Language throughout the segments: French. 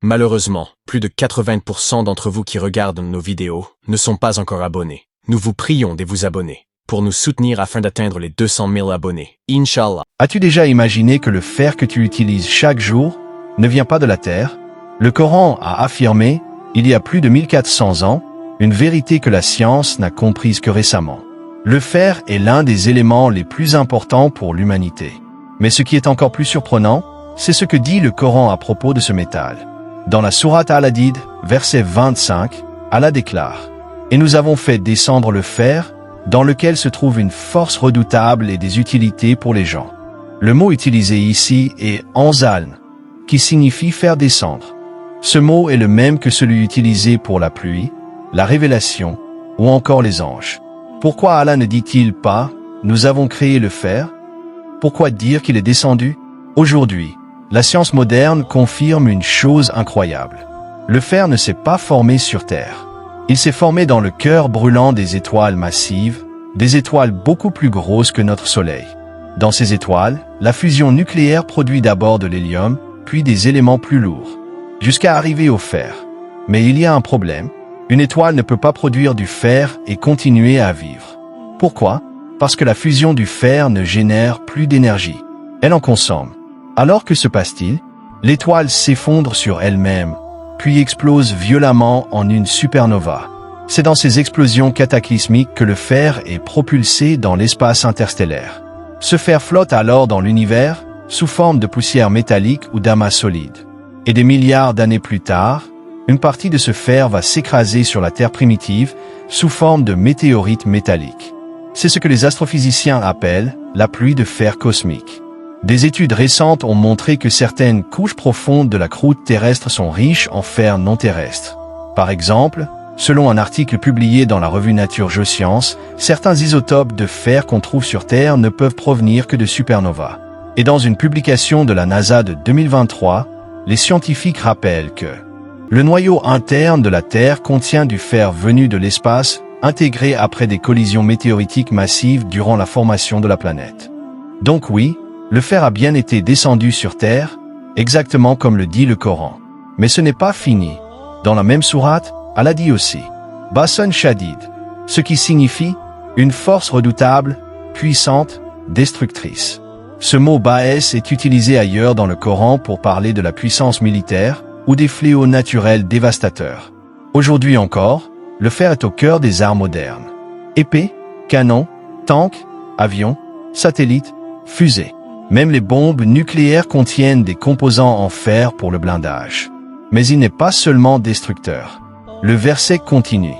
Malheureusement, plus de 80% d'entre vous qui regardent nos vidéos ne sont pas encore abonnés. Nous vous prions de vous abonner pour nous soutenir afin d'atteindre les 200 000 abonnés. Inch'Allah. As-tu déjà imaginé que le fer que tu utilises chaque jour ne vient pas de la terre? Le Coran a affirmé, il y a plus de 1400 ans, une vérité que la science n'a comprise que récemment. Le fer est l'un des éléments les plus importants pour l'humanité. Mais ce qui est encore plus surprenant, c'est ce que dit le Coran à propos de ce métal. Dans la sourate Al-Hadid, verset 25, Allah déclare « Et nous avons fait descendre le fer, dans lequel se trouve une force redoutable et des utilités pour les gens. » Le mot utilisé ici est « anzaln », qui signifie « faire descendre ». Ce mot est le même que celui utilisé pour la pluie, la révélation ou encore les anges. Pourquoi Allah ne dit-il pas « Nous avons créé le fer » ? Pourquoi dire qu'il est descendu ? Aujourd'hui, la science moderne confirme une chose incroyable. Le fer ne s'est pas formé sur Terre. Il s'est formé dans le cœur brûlant des étoiles massives, des étoiles beaucoup plus grosses que notre Soleil. Dans ces étoiles, la fusion nucléaire produit d'abord de l'hélium, puis des éléments plus lourds, jusqu'à arriver au fer. Mais il y a un problème. Une étoile ne peut pas produire du fer et continuer à vivre. Pourquoi ? Parce que la fusion du fer ne génère plus d'énergie. Elle en consomme. Alors que se passe-t-il ? L'étoile s'effondre sur elle-même, puis explose violemment en une supernova. C'est dans ces explosions cataclysmiques que le fer est propulsé dans l'espace interstellaire. Ce fer flotte alors dans l'univers, sous forme de poussière métallique ou d'amas solide. Et des milliards d'années plus tard, une partie de ce fer va s'écraser sur la Terre primitive, sous forme de météorites métalliques. C'est ce que les astrophysiciens appellent la pluie de fer cosmique. Des études récentes ont montré que certaines couches profondes de la croûte terrestre sont riches en fer non terrestre. Par exemple, selon un article publié dans la revue Nature Geoscience, certains isotopes de fer qu'on trouve sur Terre ne peuvent provenir que de supernovas. Et dans une publication de la NASA de 2023, les scientifiques rappellent que le noyau interne de la Terre contient du fer venu de l'espace, intégré après des collisions météoritiques massives durant la formation de la planète. Donc oui, le fer a bien été descendu sur Terre, exactement comme le dit le Coran. Mais ce n'est pas fini. Dans la même sourate, Allah dit aussi « Basan Shadid », ce qui signifie « une force redoutable, puissante, destructrice ». Ce mot « Ba'es » est utilisé ailleurs dans le Coran pour parler de la puissance militaire ou des fléaux naturels dévastateurs. Aujourd'hui encore, le fer est au cœur des armes modernes. Épées, canons, tanks, avions, satellites, fusées. Même les bombes nucléaires contiennent des composants en fer pour le blindage. Mais il n'est pas seulement destructeur. Le verset continue.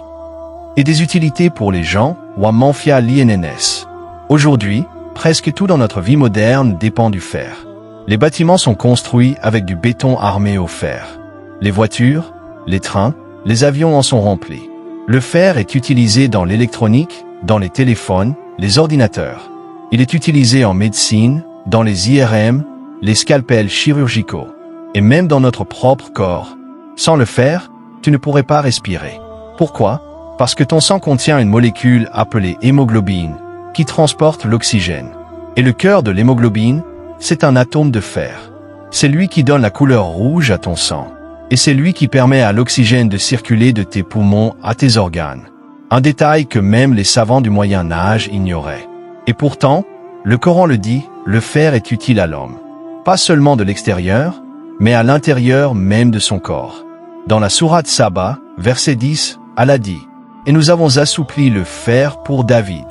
Et des utilités pour les gens, wa manfia l'INNS. Aujourd'hui, presque tout dans notre vie moderne dépend du fer. Les bâtiments sont construits avec du béton armé au fer. Les voitures, les trains, les avions en sont remplis. Le fer est utilisé dans l'électronique, dans les téléphones, les ordinateurs. Il est utilisé en médecine, dans les IRM, les scalpels chirurgicaux, et même dans notre propre corps. Sans le fer, tu ne pourrais pas respirer. Pourquoi ? Parce que ton sang contient une molécule appelée hémoglobine, qui transporte l'oxygène. Et le cœur de l'hémoglobine, c'est un atome de fer. C'est lui qui donne la couleur rouge à ton sang. Et c'est lui qui permet à l'oxygène de circuler de tes poumons à tes organes. Un détail que même les savants du Moyen Âge ignoraient. Et pourtant, le Coran le dit, le fer est utile à l'homme. Pas seulement de l'extérieur, mais à l'intérieur même de son corps. Dans la sourate Saba, verset 10, Allah dit « Et nous avons assoupli le fer pour David ».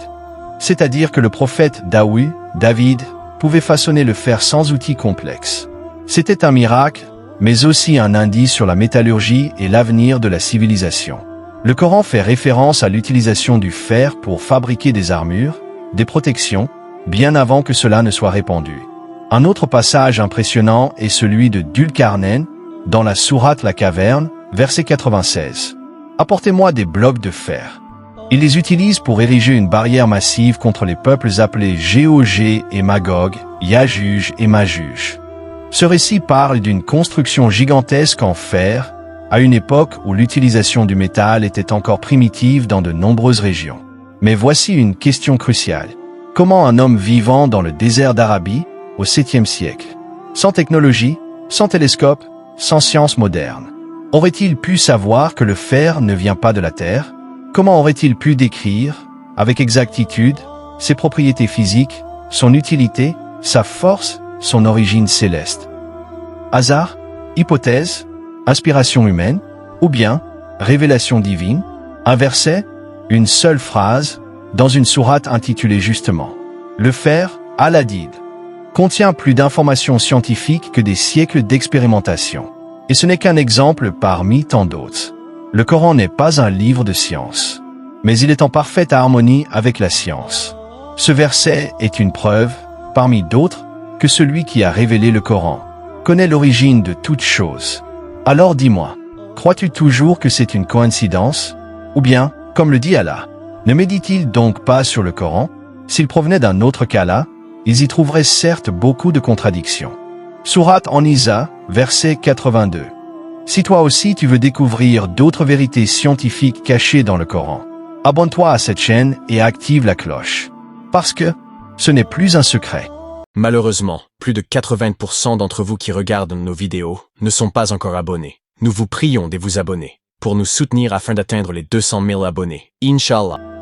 C'est-à-dire que le prophète David, pouvait façonner le fer sans outils complexes. C'était un miracle, mais aussi un indice sur la métallurgie et l'avenir de la civilisation. Le Coran fait référence à l'utilisation du fer pour fabriquer des armures, des protections, bien avant que cela ne soit répandu. Un autre passage impressionnant est celui de Dul-Qarnayn, dans la sourate La Caverne, verset 96. « Apportez-moi des blocs de fer. » Il les utilise pour ériger une barrière massive contre les peuples appelés Gog et Magog, Yajuj et Majuj. Ce récit parle d'une construction gigantesque en fer, à une époque où l'utilisation du métal était encore primitive dans de nombreuses régions. Mais voici une question cruciale. Comment un homme vivant dans le désert d'Arabie, au 7e siècle, sans technologie, sans télescope, sans science moderne. Aurait-il pu savoir que le fer ne vient pas de la terre? Comment aurait-il pu décrire, avec exactitude, ses propriétés physiques, son utilité, sa force, son origine céleste? Hasard? Hypothèse? Inspiration humaine? Ou bien, révélation divine? Un verset? Une seule phrase? Dans une sourate intitulée justement « Le fer, Al-Hadid » contient plus d'informations scientifiques que des siècles d'expérimentation. Et ce n'est qu'un exemple parmi tant d'autres. Le Coran n'est pas un livre de science, mais il est en parfaite harmonie avec la science. Ce verset est une preuve, parmi d'autres, que celui qui a révélé le Coran connaît l'origine de toutes choses. Alors dis-moi, crois-tu toujours que c'est une coïncidence? Ou bien, comme le dit Allah, ne médite-t-il donc pas sur le Coran? S'il provenait d'un autre qu'Allah, ils y trouveraient certes beaucoup de contradictions. Sourate An-Nisa, verset 82. Si toi aussi tu veux découvrir d'autres vérités scientifiques cachées dans le Coran, abonne-toi à cette chaîne et active la cloche. Parce que ce n'est plus un secret. Malheureusement, plus de 80% d'entre vous qui regardent nos vidéos ne sont pas encore abonnés. Nous vous prions de vous abonner pour nous soutenir afin d'atteindre les 200 000 abonnés. Inch'Allah.